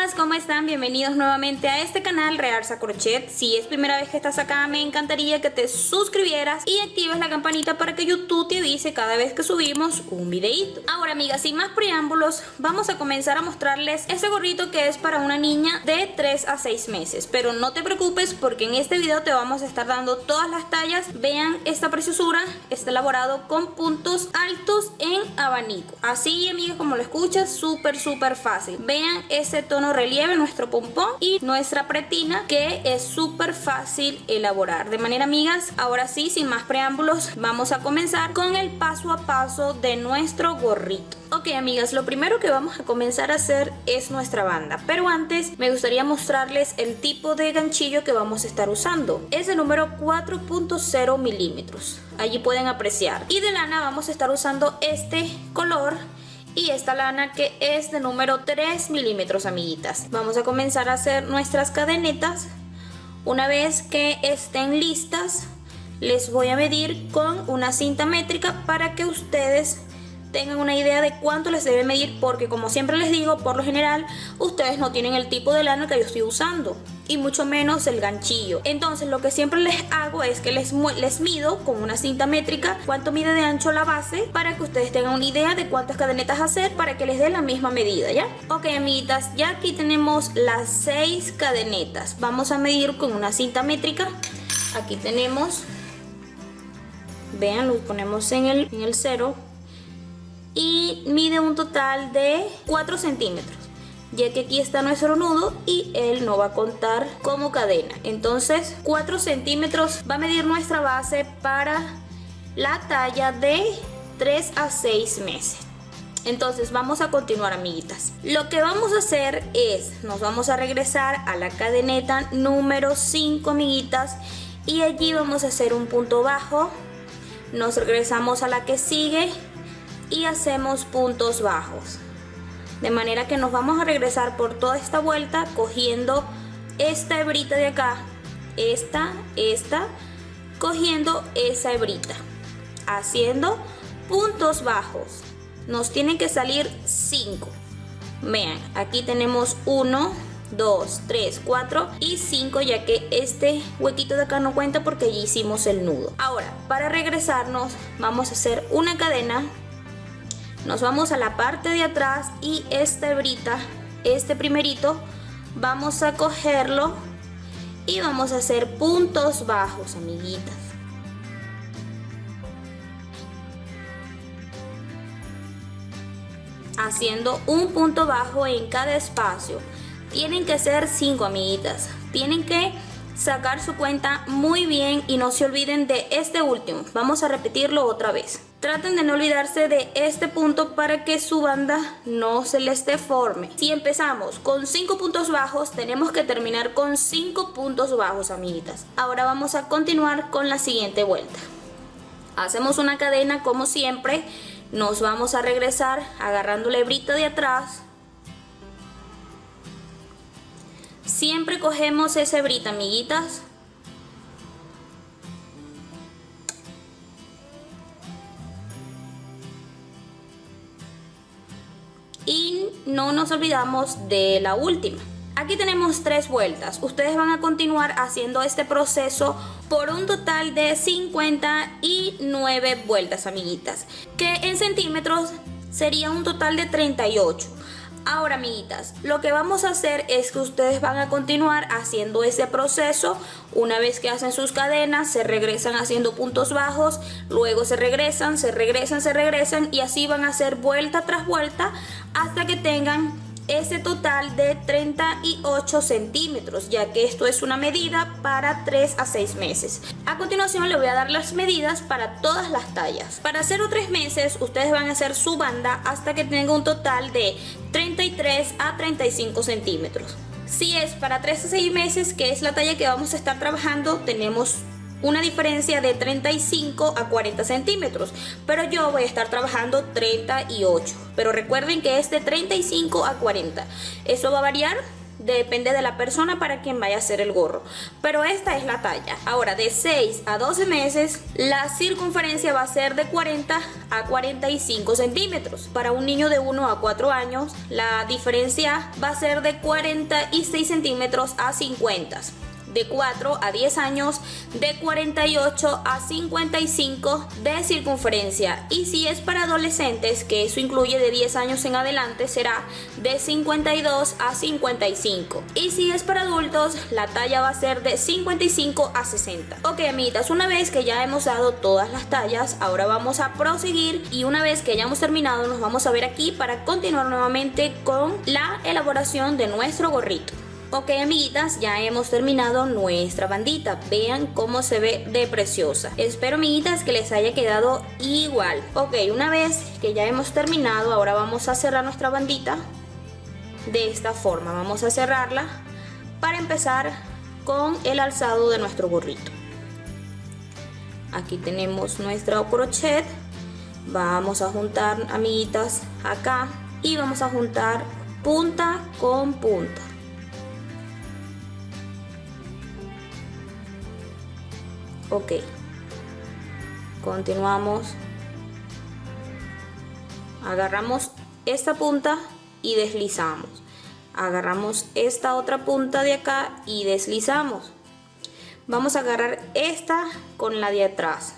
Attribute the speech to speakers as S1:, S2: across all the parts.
S1: amigas, ¿cómo están? Bienvenidos nuevamente a este canal Realza Crochet. Si es primera vez que estás acá, me encantaría que te suscribieras y actives la campanita para que YouTube te avise cada vez que subimos un videito. Ahora, amigas, sin más preámbulos, vamos a comenzar a mostrarles ese gorrito que es para una niña de 3 a 6 meses. Pero no te preocupes porque en este video te vamos a estar dando todas las tallas. Vean esta preciosura, está elaborado con puntos altos en abanico. Así, amigas, como lo escuchas, súper fácil. Vean ese tono relieve, nuestro pompón y nuestra pretina, que es súper fácil elaborar. De manera, amigas, ahora sí, sin más preámbulos, vamos a comenzar con el paso a paso de nuestro gorrito. Ok, amigas, lo primero que vamos a comenzar a hacer es nuestra banda, pero antes me gustaría mostrarles el tipo de ganchillo que vamos a estar usando. Es el número 4.0 milímetros, allí pueden apreciar, y de lana vamos a estar usando este color y esta lana que es de número 3 milímetros, amiguitas. Vamos a comenzar a hacer nuestras cadenetas. Una vez que estén listas, les voy a medir con una cinta métrica para que ustedes tengan una idea de cuánto les debe medir, porque como siempre les digo, por lo general ustedes no tienen el tipo de lana que yo estoy usando y mucho menos el ganchillo. Entonces lo que siempre les hago es que les mido con una cinta métrica cuánto mide de ancho la base, para que ustedes tengan una idea de cuántas cadenetas hacer para que les dé la misma medida, ¿ya? Ok, amiguitas, ya aquí tenemos las 6 cadenetas. Vamos a medir con una cinta métrica. Aquí tenemos, vean, lo ponemos en el 0 y mide un total de 4 centímetros, ya que aquí está nuestro nudo y él no va a contar como cadena. Entonces 4 centímetros va a medir nuestra base para la talla de 3 a 6 meses. Entonces vamos a continuar, amiguitas. Lo que vamos a hacer es, nos vamos a regresar a la cadeneta número 5, amiguitas, y allí vamos a hacer un punto bajo. Nos regresamos a la que sigue y hacemos puntos bajos, de manera que nos vamos a regresar por toda esta vuelta cogiendo esta hebrita de acá, esta, cogiendo esa hebrita, haciendo puntos bajos. Nos tienen que salir 5. Vean, aquí tenemos 1, 2, 3, 4 y 5, ya que este huequito de acá no cuenta porque allí hicimos el nudo. Ahora, para regresarnos, vamos a hacer una cadena. Nos vamos a la parte de atrás y esta hebrita, este primerito, vamos a cogerlo y vamos a hacer puntos bajos, amiguitas. Haciendo un punto bajo en cada espacio. Tienen que ser 5, amiguitas. Tienen que sacar su cuenta muy bien y no se olviden de este último. Vamos a repetirlo otra vez. Traten de no olvidarse de este punto para que su banda no se les deforme. Si empezamos con 5 puntos bajos, tenemos que terminar con 5 puntos bajos, amiguitas. Ahora vamos a continuar con la siguiente vuelta. Hacemos una cadena como siempre. Nos vamos a regresar agarrando la hebrita de atrás. Siempre cogemos esa hebrita, amiguitas. Y no nos olvidamos de la última. Aquí tenemos 3 vueltas. Ustedes van a continuar haciendo este proceso por un total de 59 vueltas, amiguitas, que en centímetros sería un total de 38. Ahora, amiguitas, lo que vamos a hacer es que ustedes van a continuar haciendo ese proceso. Una vez que hacen sus cadenas, se regresan haciendo puntos bajos, luego se regresan y así van a hacer vuelta tras vuelta hasta que tengan ese total de 38 centímetros, ya que esto es una medida para 3 a 6 meses. A continuación le voy a dar las medidas para todas las tallas. Para 0 a 3 meses ustedes van a hacer su banda hasta que tengan un total de 33 a 35 centímetros. Si es para 3 a 6 meses, que es la talla que vamos a estar trabajando, tenemos una diferencia de 35 a 40 centímetros, pero yo voy a estar trabajando 38. Pero recuerden que es de 35 a 40. Eso va a variar depende de la persona para quien vaya a hacer el gorro, pero esta es la talla. Ahora, de 6 a 12 meses, la circunferencia va a ser de 40 a 45 centímetros. Para un niño de 1 a 4 años, la diferencia va a ser de 46 centímetros a 50. De 4 a 10 años, de 48 a 55 de circunferencia, y si es para adolescentes, que eso incluye de 10 años en adelante, será de 52 a 55, y si es para adultos, la talla va a ser de 55 a 60. Ok, amiguitas, una vez que ya hemos dado todas las tallas, ahora vamos a proseguir, y una vez que hayamos terminado nos vamos a ver aquí para continuar nuevamente con la elaboración de nuestro gorrito. Ok, amiguitas, ya hemos terminado nuestra bandita. Vean cómo se ve de preciosa. Espero, amiguitas, que les haya quedado igual. Ok, una vez que ya hemos terminado, ahora vamos a cerrar nuestra bandita de esta forma. Vamos a cerrarla para empezar con el alzado de nuestro gorrito. Aquí tenemos nuestro crochet. Vamos a juntar, amiguitas, acá, y vamos a juntar punta con punta. Ok, continuamos, agarramos esta punta y deslizamos, agarramos esta otra punta de acá y deslizamos. Vamos a agarrar esta con la de atrás.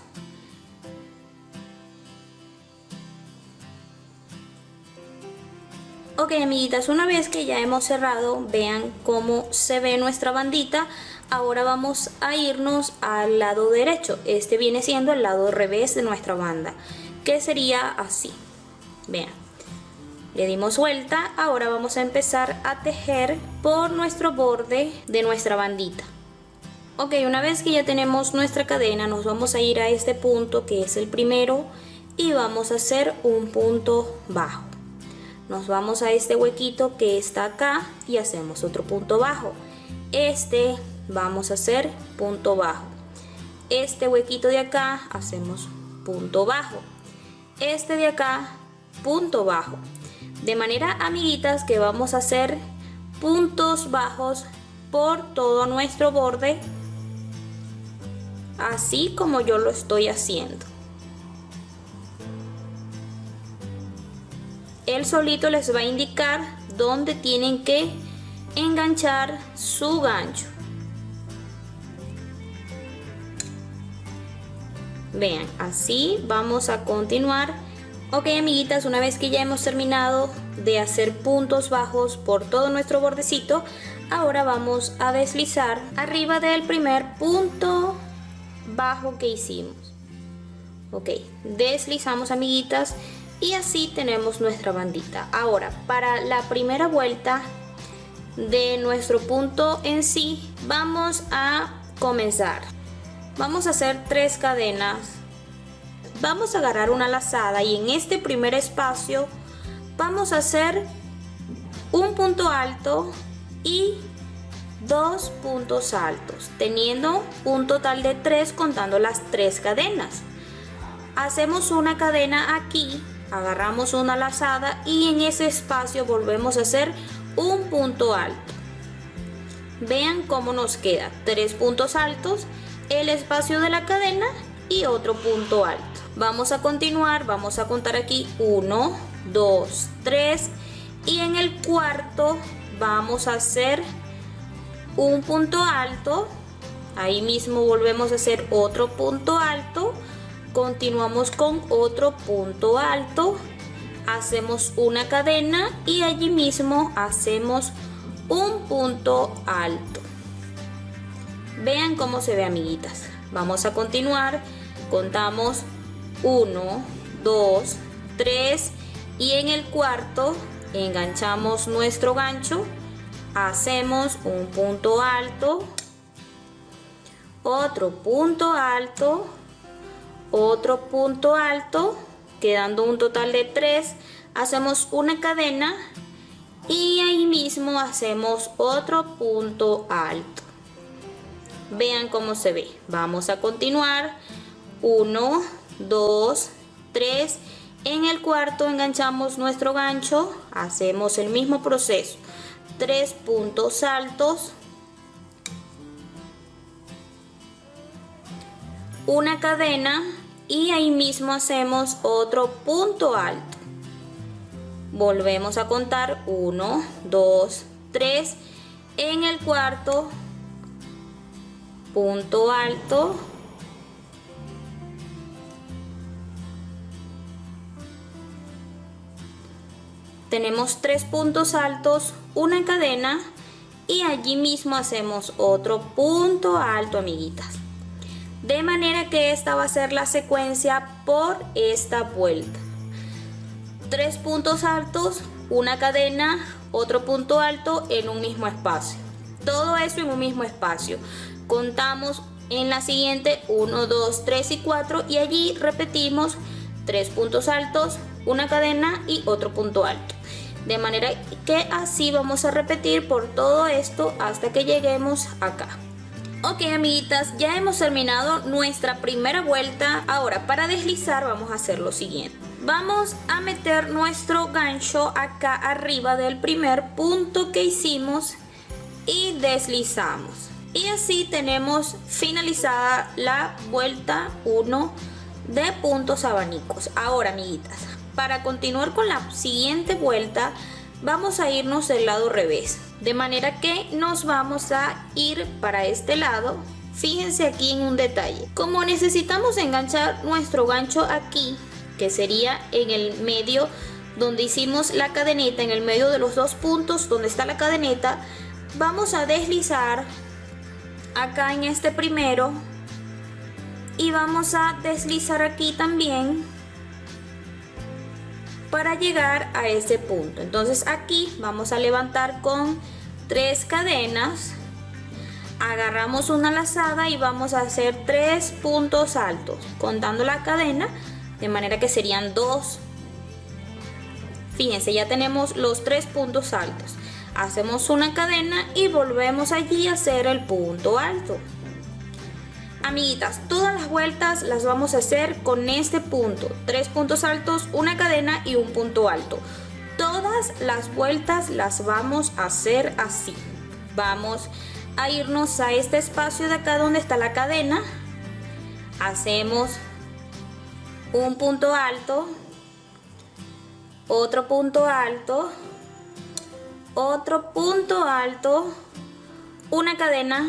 S1: Ok, amiguitas, una vez que ya hemos cerrado, vean cómo se ve nuestra bandita. Ahora vamos a irnos al lado derecho. Este viene siendo el lado revés de nuestra banda, que sería así. Vean, le dimos vuelta. Ahora vamos a empezar a tejer por nuestro borde de nuestra bandita. Ok, una vez que ya tenemos nuestra cadena, nos vamos a ir a este punto que es el primero y vamos a hacer un punto bajo. Nos vamos a este huequito que está acá y hacemos otro punto bajo. Vamos a hacer punto bajo. Este huequito de acá hacemos punto bajo. Este de acá, punto bajo. De manera, amiguitas, que vamos a hacer puntos bajos por todo nuestro borde, así como yo lo estoy haciendo. Él solito les va a indicar dónde tienen que enganchar su gancho. Vean, así vamos a continuar. Ok, amiguitas, una vez que ya hemos terminado de hacer puntos bajos por todo nuestro bordecito, ahora vamos a deslizar arriba del primer punto bajo que hicimos. Ok, deslizamos, amiguitas, y así tenemos nuestra bandita. Ahora, para la primera vuelta de nuestro punto en sí, vamos a comenzar. Vamos a hacer 3 cadenas. Vamos a agarrar una lazada y en este primer espacio vamos a hacer un punto alto y 2 puntos altos, teniendo un total de 3 contando las 3 cadenas. Hacemos una cadena aquí, agarramos una lazada y en ese espacio volvemos a hacer un punto alto. Vean cómo nos queda: 3 puntos altos, el espacio de la cadena y otro punto alto. Vamos a continuar, vamos a contar aquí 1, 2, 3 y en el cuarto vamos a hacer un punto alto. Ahí mismo volvemos a hacer otro punto alto, continuamos con otro punto alto, hacemos una cadena y allí mismo hacemos un punto alto. Vean cómo se ve, amiguitas. Vamos a continuar, contamos 1, 2, 3 y en el cuarto enganchamos nuestro gancho, hacemos un punto alto, otro punto alto, otro punto alto, quedando un total de 3, hacemos una cadena y ahí mismo hacemos otro punto alto. Vean cómo se ve. Vamos a continuar, 1, 2, 3, en el cuarto enganchamos nuestro gancho, hacemos el mismo proceso, 3 puntos altos, una cadena y ahí mismo hacemos otro punto alto. Volvemos a contar 1, 2, 3. En el cuarto punto alto, tenemos 3 puntos altos, una cadena y allí mismo hacemos otro punto alto, amiguitas. De manera que esta va a ser la secuencia por esta vuelta. 3 puntos altos, una cadena, otro punto alto en un mismo espacio. Todo eso en un mismo espacio. Contamos en la siguiente 1, 2, 3 y 4 y allí repetimos 3 puntos altos, una cadena y otro punto alto. De manera que así vamos a repetir por todo esto hasta que lleguemos acá. Ok, amiguitas, ya hemos terminado nuestra primera vuelta. Ahora, para deslizar vamos a hacer lo siguiente. Vamos a meter nuestro gancho acá arriba del primer punto que hicimos y deslizamos. Y así tenemos finalizada la vuelta 1 de puntos abanicos. Ahora, amiguitas, para continuar con la siguiente vuelta vamos a irnos del lado revés. De manera que nos vamos a ir para este lado. Fíjense aquí en un detalle. Como necesitamos enganchar nuestro gancho aquí, que sería en el medio donde hicimos la cadeneta, en el medio de los dos puntos donde está la cadeneta, vamos a deslizar acá en este primero y vamos a deslizar aquí también para llegar a ese punto. Entonces aquí vamos a levantar con 3 cadenas, agarramos una lazada y vamos a hacer 3 puntos altos contando la cadena, de manera que serían 2. Fíjense, ya tenemos los 3 puntos altos. Hacemos una cadena y volvemos allí a hacer el punto alto. Amiguitas, todas las vueltas las vamos a hacer con este punto. 3 puntos altos, una cadena y un punto alto. Todas las vueltas las vamos a hacer así. Vamos a irnos a este espacio de acá donde está la cadena. Hacemos un punto alto, otro punto alto, otro punto alto, una cadena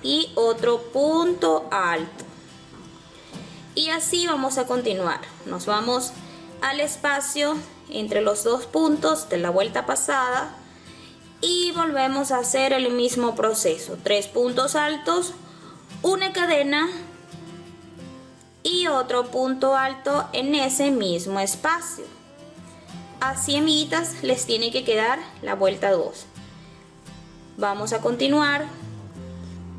S1: y otro punto alto. Y así vamos a continuar. Nos vamos al espacio entre los dos puntos de la vuelta pasada y volvemos a hacer el mismo proceso. 3 puntos altos, una cadena y otro punto alto en ese mismo espacio. Así, amiguitas, les tiene que quedar la vuelta 2. Vamos a continuar.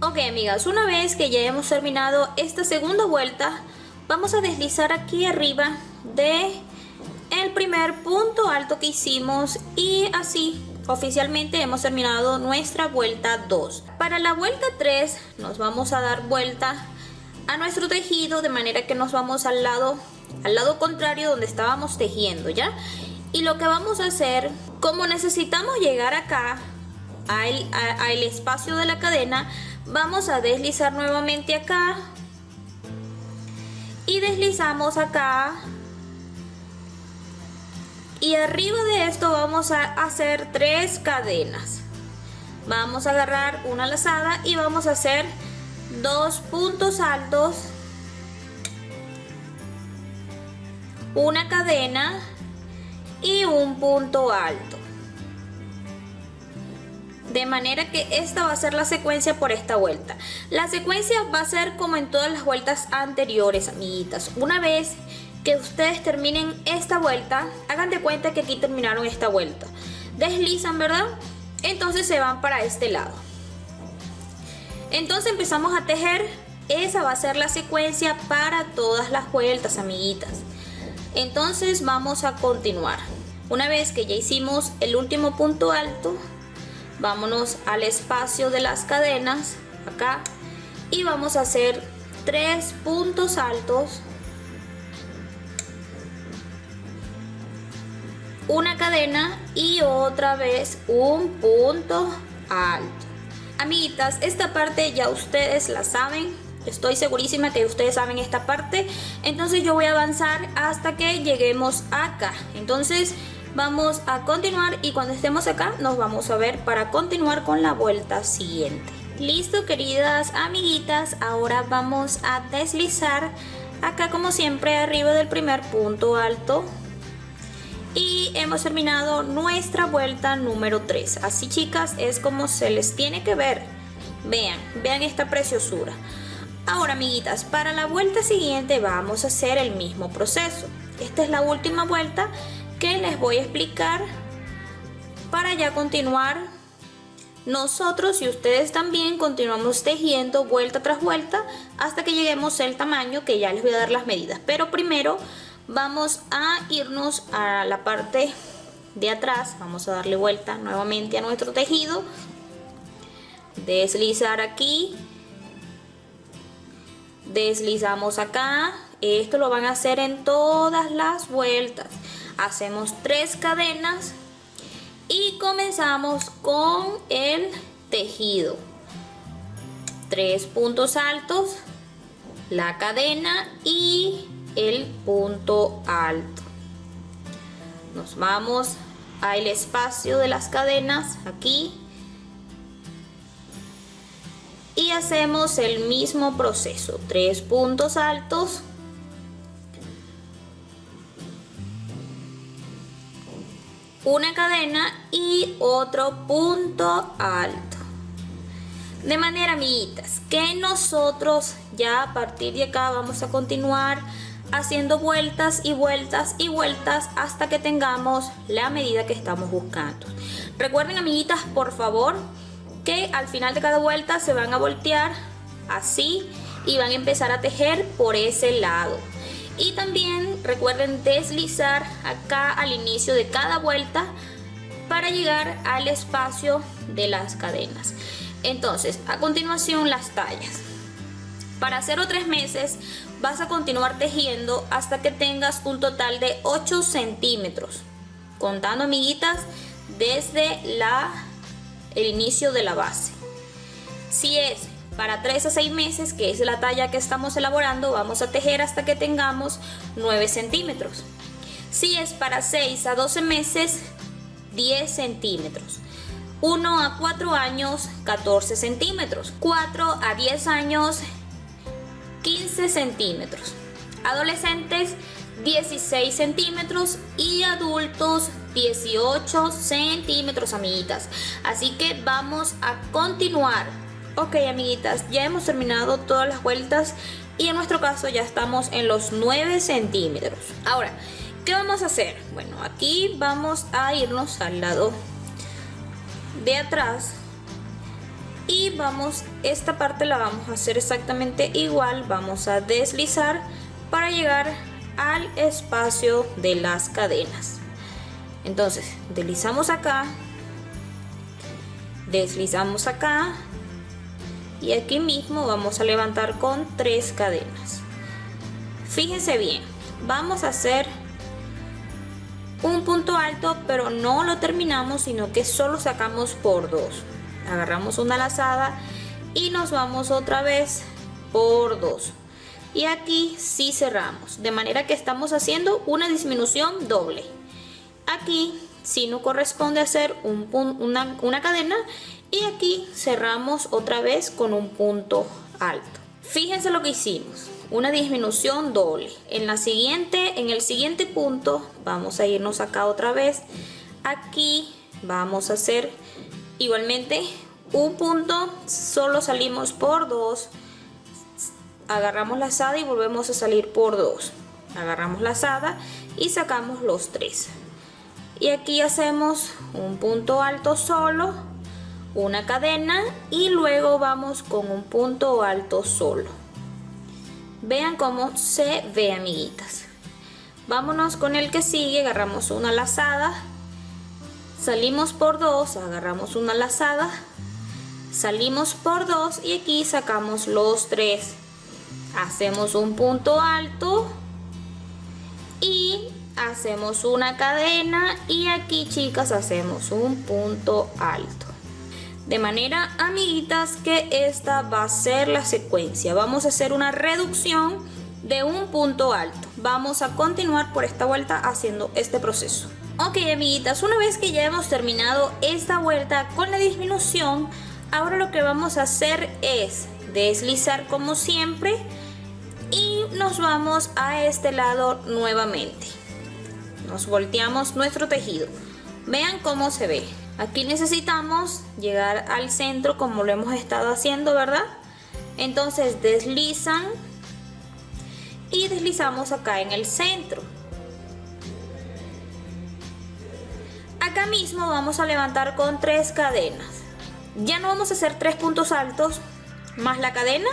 S1: Ok, amigas, una vez que ya hemos terminado esta segunda vuelta, vamos a deslizar aquí arriba de el primer punto alto que hicimos y así oficialmente hemos terminado nuestra vuelta 2. Para la vuelta 3 nos vamos a dar vuelta a nuestro tejido, de manera que nos vamos al lado contrario donde estábamos tejiendo, ¿ya? Y lo que vamos a hacer, como necesitamos llegar acá al espacio de la cadena, vamos a deslizar nuevamente acá y deslizamos acá, y arriba de esto vamos a hacer 3 cadenas. Vamos a agarrar una lazada y vamos a hacer 2 puntos altos, una cadena y un punto alto. De manera que esta va a ser la secuencia por esta vuelta. La secuencia va a ser como en todas las vueltas anteriores, amiguitas. Una vez que ustedes terminen esta vuelta, hagan de cuenta que aquí terminaron esta vuelta. Deslizan, ¿verdad? Entonces se van para este lado. Entonces empezamos a tejer. Esa va a ser la secuencia para todas las vueltas, amiguitas. Entonces vamos a continuar. Una vez que ya hicimos el último punto alto, vámonos al espacio de las cadenas acá y vamos a hacer 3 puntos altos, una cadena y otra vez un punto alto. Amiguitas, esta parte ya ustedes la saben, estoy segurísima que ustedes saben esta parte, entonces yo voy a avanzar hasta que lleguemos acá. Entonces vamos a continuar y cuando estemos acá nos vamos a ver para continuar con la vuelta siguiente. Listo, queridas amiguitas, ahora vamos a deslizar acá como siempre arriba del primer punto alto. Y hemos terminado nuestra vuelta número 3. Así, chicas, es como se les tiene que ver. Vean esta preciosura. Ahora, amiguitas, para la vuelta siguiente vamos a hacer el mismo proceso. Esta es la última vuelta que les voy a explicar para ya continuar. Nosotros y ustedes también continuamos tejiendo vuelta tras vuelta hasta que lleguemos al tamaño que ya les voy a dar las medidas. Pero primero vamos a irnos a la parte de atrás, vamos a darle vuelta nuevamente a nuestro tejido, deslizar aquí, deslizamos acá. Esto lo van a hacer en todas las vueltas. Hacemos 3 cadenas y comenzamos con el tejido. 3 puntos altos, la cadena y el punto alto. Nos vamos al espacio de las cadenas aquí y hacemos el mismo proceso. 3 puntos altos, una cadena y otro punto alto. De manera, amiguitas, que nosotros ya a partir de acá vamos a continuar haciendo vueltas y vueltas y vueltas hasta que tengamos la medida que estamos buscando. Recuerden, amiguitas, por favor, que al final de cada vuelta se van a voltear así y van a empezar a tejer por ese lado. Y también recuerden deslizar acá al inicio de cada vuelta para llegar al espacio de las cadenas. Entonces, a continuación, las tallas. Para 0 a 3 meses vas a continuar tejiendo hasta que tengas un total de 8 centímetros, contando, amiguitas, desde el inicio de la base. Si es para 3 a 6 meses, que es la talla que estamos elaborando, vamos a tejer hasta que tengamos 9 centímetros. Si es para 6 a 12 meses, 10 centímetros. 1 a 4 años, 14 centímetros. 4 a 10 años, 15 centímetros. Adolescentes, 16 centímetros. Y adultos, 18 centímetros, amiguitas. Así que vamos a continuar. Ok, amiguitas, ya hemos terminado todas las vueltas y en nuestro caso ya estamos en los 9 centímetros. Ahora, ¿qué vamos a hacer? Bueno, aquí vamos a irnos al lado de atrás y esta parte la vamos a hacer exactamente igual. Vamos a deslizar para llegar al espacio de las cadenas. Entonces, deslizamos acá, deslizamos acá y aquí mismo vamos a levantar con 3 cadenas. Fíjense bien, vamos a hacer un punto alto, pero no lo terminamos, sino que solo sacamos por 2. Agarramos una lazada y nos vamos otra vez por 2. Y aquí sí cerramos, de manera que estamos haciendo una disminución doble. Aquí sí nos corresponde hacer una cadena y aquí cerramos otra vez con un punto alto. Fíjense lo que hicimos, una disminución doble. En el siguiente punto vamos a irnos acá otra vez. Aquí vamos a hacer igualmente un punto, solo salimos por 2. Agarramos la lazada y volvemos a salir por 2. Agarramos la lazada y sacamos los 3. Y aquí hacemos un punto alto solo, una cadena y luego vamos con un punto alto solo. Vean cómo se ve, amiguitas. Vámonos con el que sigue. Agarramos una lazada, salimos por 2, agarramos una lazada, salimos por 2 y aquí sacamos los 3. Hacemos un punto alto y hacemos una cadena y aquí, chicas, hacemos un punto alto. De manera, amiguitas, que esta va a ser la secuencia. Vamos a hacer una reducción de un punto alto. Vamos a continuar por esta vuelta haciendo este proceso. Ok, amiguitas, una vez que ya hemos terminado esta vuelta con la disminución, ahora lo que vamos a hacer es deslizar como siempre y nos vamos a este lado nuevamente. Nos volteamos nuestro tejido. Vean cómo se ve. Aquí necesitamos llegar al centro como lo hemos estado haciendo, ¿verdad? Entonces deslizan y deslizamos acá en el centro. Acá mismo vamos a levantar con 3 cadenas. Ya no vamos a hacer 3 puntos altos más la cadena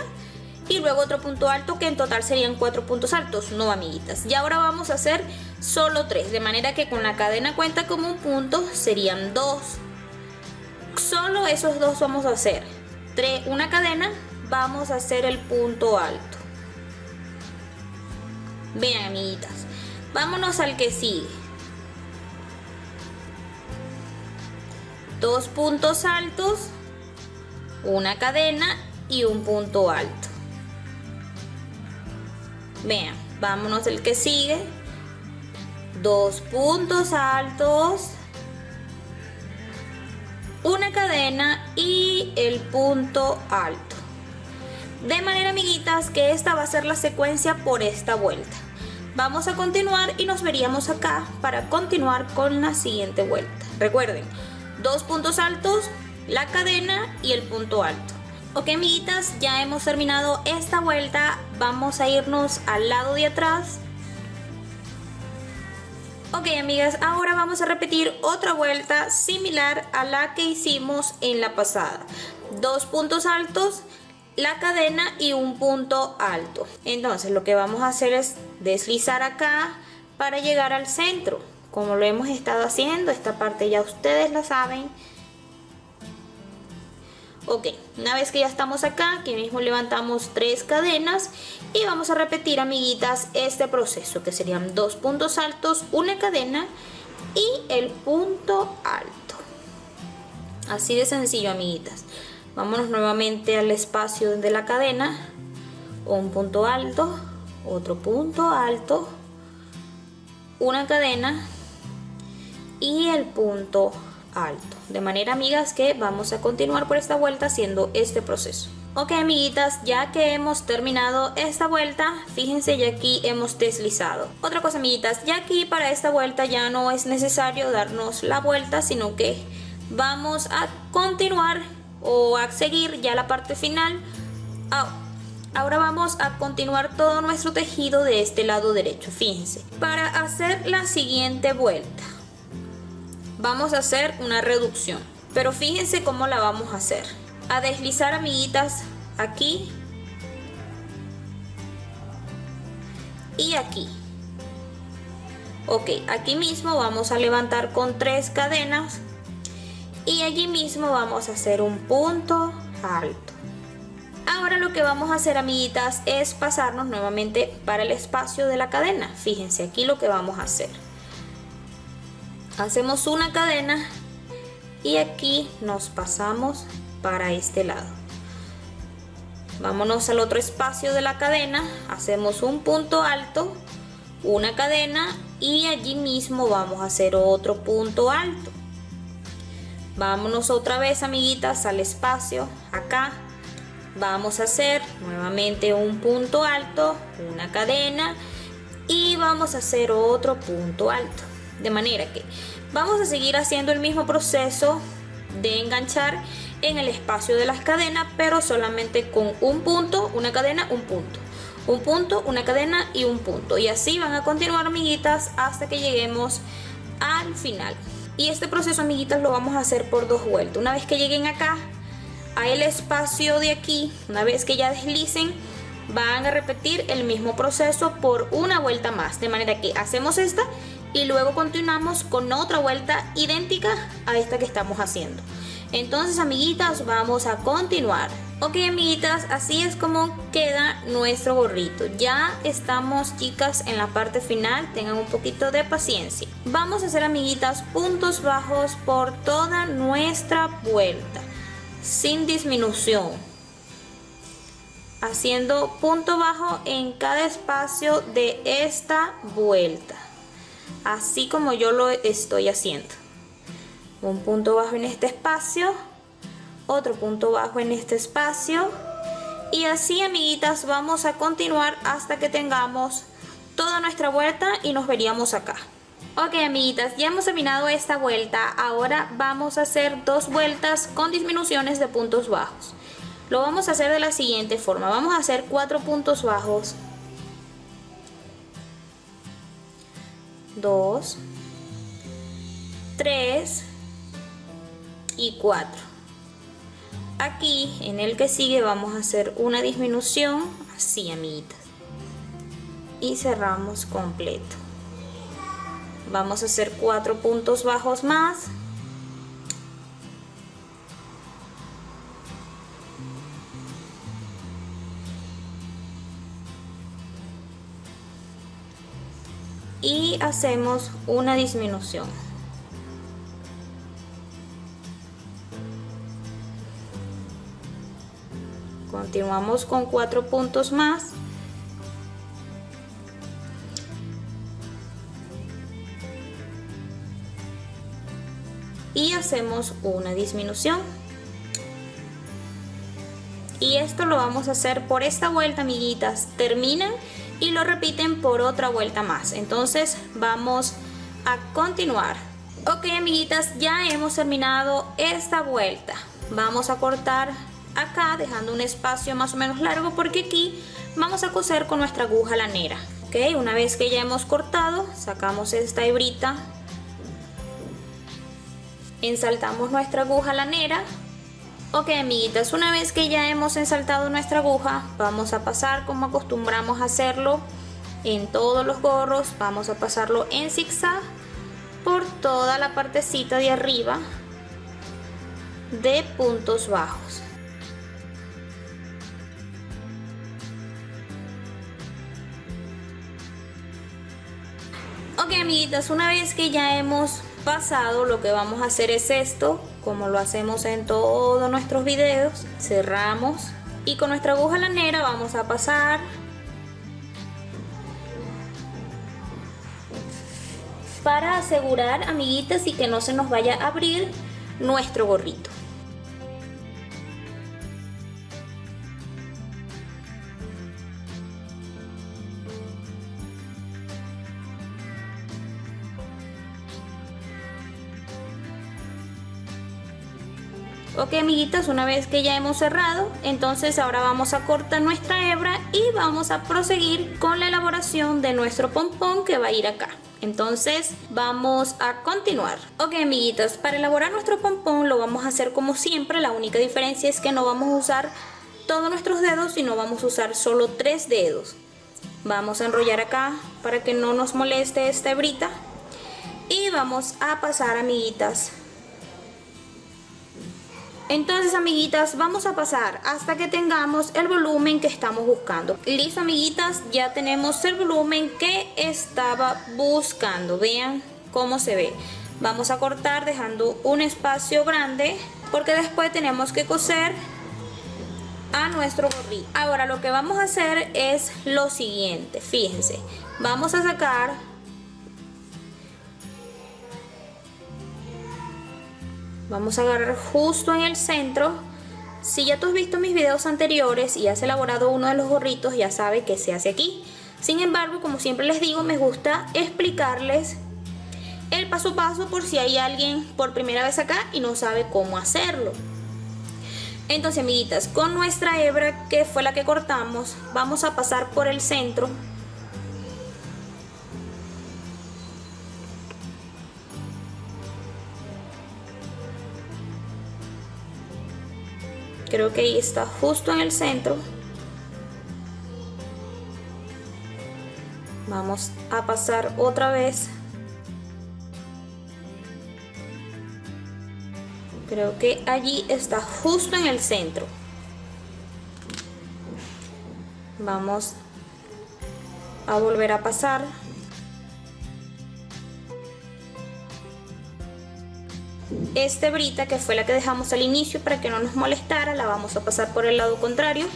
S1: y luego otro punto alto, que en total serían 4 puntos altos. No, amiguitas, y ahora vamos a hacer solo 3, de manera que con la cadena cuenta como un punto, serían 2. Solo esos 2 vamos a hacer. Una cadena, vamos a hacer el punto alto. Vean, amiguitas, vámonos al que sigue. 2 puntos altos, una cadena y un punto alto. Vean, vámonos al que sigue. 2 puntos altos, una cadena y el punto alto. De manera, amiguitas, que esta va a ser la secuencia por esta vuelta. Vamos a continuar y nos veríamos acá para continuar con la siguiente vuelta. Recuerden, 2 puntos altos, la cadena y el punto alto. Ok, amiguitas, ya hemos terminado esta vuelta. Vamos a irnos al lado de atrás. Ok, amigas, ahora vamos a repetir otra vuelta similar a la que hicimos en la pasada. 2 puntos altos, la cadena y un punto alto. Entonces lo que vamos a hacer es deslizar acá para llegar al centro, como lo hemos estado haciendo. Esta parte ya ustedes la saben. Ok, una vez que ya estamos acá, aquí mismo levantamos 3 cadenas y vamos a repetir, amiguitas, este proceso, que serían 2 puntos altos, una cadena y el punto alto. Así de sencillo, amiguitas. Vámonos nuevamente al espacio de la cadena. Un punto alto, otro punto alto, una cadena y el punto alto. De manera, amigas, que vamos a continuar por esta vuelta haciendo este proceso. Ok, amiguitas, ya que hemos terminado esta vuelta, fíjense, ya aquí hemos deslizado. Otra cosa, amiguitas, ya aquí para esta vuelta ya no es necesario darnos la vuelta, sino que vamos a continuar o a seguir ya la parte final. Ahora vamos a continuar todo nuestro tejido de este lado derecho. Fíjense, para hacer la siguiente vuelta vamos a hacer una reducción, pero fíjense cómo la vamos a hacer. A deslizar, amiguitas, aquí y aquí. Ok, aquí mismo vamos a levantar con 3 cadenas y allí mismo vamos a hacer un punto alto. Ahora lo que vamos a hacer, amiguitas, es pasarnos nuevamente para el espacio de la cadena. Fíjense aquí lo que vamos a hacer. Hacemos una cadena y aquí nos pasamos para este lado. Vámonos al otro espacio de la cadena, hacemos un punto alto, una cadena y allí mismo vamos a hacer otro punto alto. Vámonos otra vez, amiguitas, al espacio. Acá vamos a hacer nuevamente un punto alto, una cadena y vamos a hacer otro punto alto. De manera que vamos a seguir haciendo el mismo proceso de enganchar en el espacio de las cadenas, pero solamente con un punto, una cadena, un punto. Un punto, una cadena y un punto. Y así van a continuar, amiguitas, hasta que lleguemos al final. Y este proceso, amiguitas, lo vamos a hacer por 2 vueltas. Una vez que lleguen acá, a el espacio de aquí, una vez que ya deslicen, van a repetir el mismo proceso por una vuelta más. De manera que hacemos esta y luego continuamos con otra vuelta idéntica a esta que estamos haciendo. Entonces, amiguitas, vamos a continuar. Ok, amiguitas, así es como queda nuestro gorrito. Ya estamos, chicas, en la parte final. Tengan un poquito de paciencia. Vamos a hacer, amiguitas, puntos bajos por toda nuestra vuelta, sin disminución, haciendo punto bajo en cada espacio de esta vuelta, así como yo lo estoy haciendo. Un punto bajo en este espacio, otro punto bajo en este espacio, y así, amiguitas, vamos a continuar hasta que tengamos toda nuestra vuelta y nos veríamos acá. Ok, amiguitas, ya hemos terminado esta vuelta. Ahora vamos a hacer 2 vueltas con disminuciones de puntos bajos. Lo vamos a hacer de la siguiente forma. Vamos a hacer 4 puntos bajos, 2, 3 y 4. Aquí en el que sigue vamos a hacer una disminución, así, amiguitas, y cerramos completo. Vamos a hacer 4 puntos bajos más, y hacemos una disminución. Continuamos con 4 puntos más, y hacemos una disminución. Y esto lo vamos a hacer por esta vuelta, amiguitas. Terminan y lo repiten por otra vuelta más. Entonces vamos a continuar. Ok, amiguitas, ya hemos terminado esta vuelta. Vamos a cortar acá, dejando un espacio más o menos largo, porque aquí vamos a coser con nuestra aguja lanera. Ok, una vez que ya hemos cortado, sacamos esta hebrita, ensaltamos nuestra aguja lanera. Ok, amiguitas, una vez que ya hemos ensaltado nuestra aguja, vamos a pasar como acostumbramos a hacerlo en todos los gorros. Vamos a pasarlo en zigzag por toda la partecita de arriba de puntos bajos. Ok, amiguitas, una vez que ya hemos pasado, lo que vamos a hacer es esto, como lo hacemos en todos nuestros videos. Cerramos y con nuestra aguja lanera vamos a pasar para asegurar, amiguitas, y que no se nos vaya a abrir nuestro gorrito. Ok, amiguitas, una vez que ya hemos cerrado, entonces ahora vamos a cortar nuestra hebra y vamos a proseguir con la elaboración de nuestro pompón que va a ir acá. Entonces vamos a continuar. Ok, amiguitas, para elaborar nuestro pompón lo vamos a hacer como siempre. La única diferencia es que no vamos a usar todos nuestros dedos, sino vamos a usar solo 3 dedos. Vamos a enrollar acá para que no nos moleste esta hebrita y vamos a pasar, amiguitas. Entonces, amiguitas, vamos a pasar hasta que tengamos el volumen que estamos buscando. Listo, amiguitas, ya tenemos el volumen que estaba buscando. Vean cómo se ve. Vamos a cortar dejando un espacio grande porque después tenemos que coser a nuestro gorrito. Ahora lo que vamos a hacer es lo siguiente. Fíjense, vamos a sacar vamos a agarrar justo en el centro. Si ya tú has visto mis videos anteriores y has elaborado uno de los gorritos, ya sabes que se hace aquí. Sin embargo, como siempre les digo, me gusta explicarles el paso a paso por si hay alguien por primera vez acá y no sabe cómo hacerlo. Entonces, amiguitas, con nuestra hebra, que fue la que cortamos, vamos a pasar por el centro. Creo que ahí está justo en el centro. Vamos a pasar otra vez. Creo que allí está justo en el centro. Vamos a volver a pasar. Esta hebrita, que fue la que dejamos al inicio para que no nos molestara, la vamos a pasar por el lado contrario.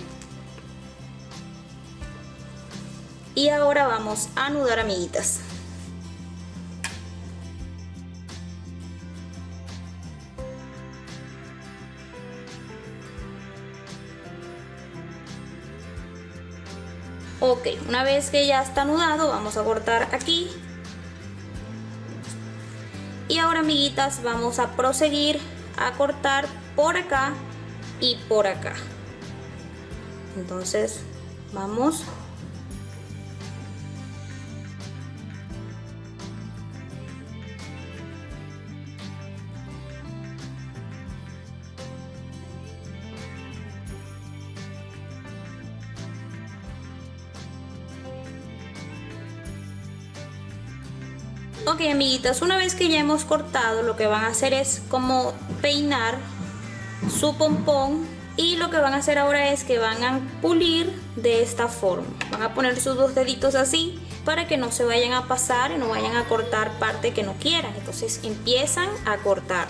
S1: Y ahora vamos a anudar, amiguitas. Ok, una vez que ya está anudado, vamos a cortar aquí. Y ahora, amiguitas, vamos a proseguir a cortar por acá y por acá. Entonces vamos. Ok, amiguitas, una vez que ya hemos cortado, lo que van a hacer es como peinar su pompón, y lo que van a hacer ahora es que van a pulir de esta forma. Van a poner sus dos deditos así para que no se vayan a pasar y no vayan a cortar parte que no quieran. Entonces empiezan a cortar.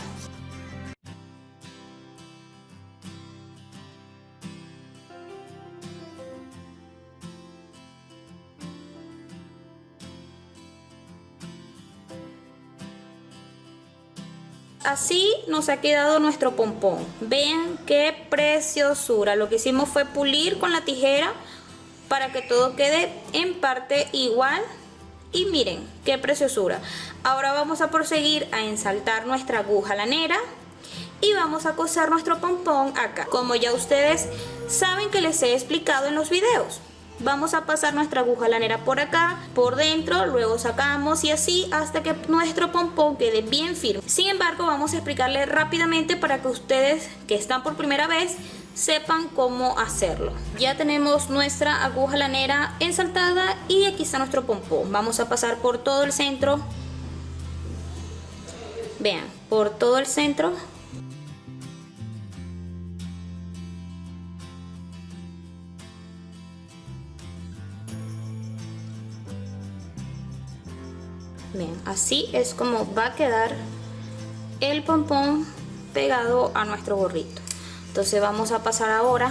S1: Así nos ha quedado nuestro pompón. Vean qué preciosura. Lo que hicimos fue pulir con la tijera para que todo quede en parte igual. Y miren qué preciosura. Ahora vamos a proseguir a ensaltar nuestra aguja lanera y vamos a coser nuestro pompón acá, como ya ustedes saben que les he explicado en los videos. Vamos a pasar nuestra aguja lanera por acá, por dentro, luego sacamos y así hasta que nuestro pompón quede bien firme. Sin embargo, vamos a explicarles rápidamente para que ustedes que están por primera vez sepan cómo hacerlo. Ya tenemos nuestra aguja lanera ensaltada y aquí está nuestro pompón. Vamos a pasar por todo el centro. Vean, por todo el centro. Bien, así es como va a quedar el pompón pegado a nuestro gorrito. Entonces vamos a pasar ahora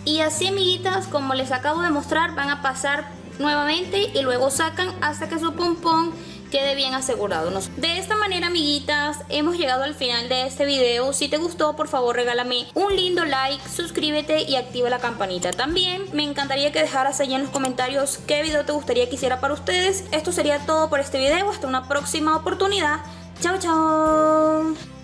S1: y así, amiguitas, como les acabo de mostrar, van a pasar nuevamente y luego sacan hasta que su pompón quede bien asegurado. De esta manera, amiguitas, hemos llegado al final de este video. Si te gustó, por favor regálame un lindo like, suscríbete y activa la campanita. También me encantaría que dejaras allí en los comentarios qué video te gustaría que hiciera para ustedes. Esto sería todo por este video. Hasta una próxima oportunidad. Chao, chao.